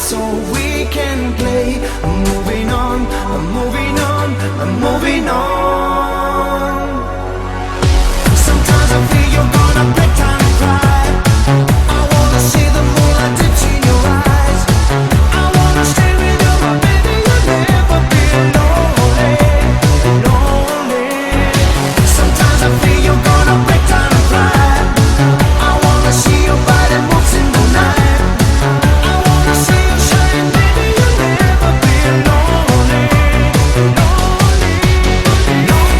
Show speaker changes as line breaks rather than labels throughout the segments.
so we can play. I'm moving on, I'm moving on, I'm moving on. Sometimes I feel you're gonna break down and cry. I wanna see the moonlight dips in your eyes. I wanna stay with you, but baby, you'll never be lonely, lonely. Sometimes I feel you're gonna break down and cry. I wanna see your body moves in the night. I wanna see you shine, baby, you'll never be lonely, lonely, lonely,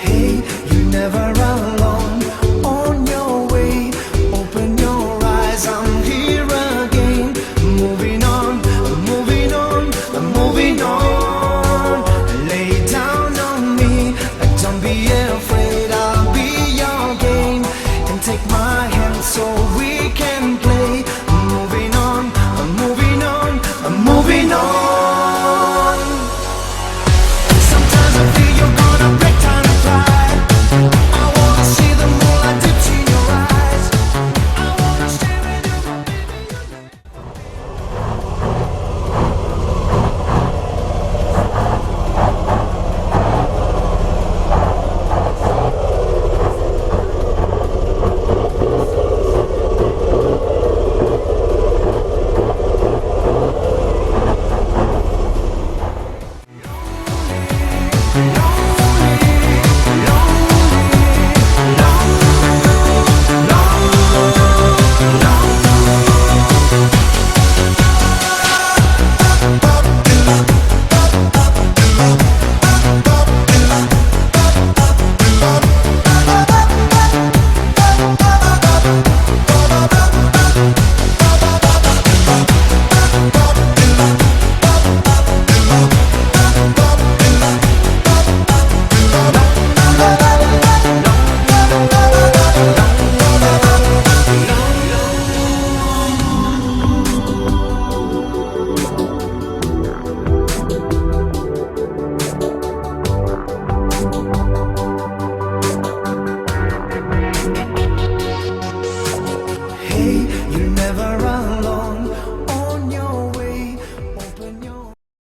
hey, you're never alone. On your way, open your eyes. I'm here again. Moving on, I'm moving on, I'm moving on. Lay down on me, don't be afraid. I'll be your game. And take my hand so we can play. I'm moving on, I'm moving on, I'm moving on. Sometimes I feel you're gonna break down and cry. I wanna see the moonlight dips in your eyes. I wanna stay with you, but baby, hey, you're never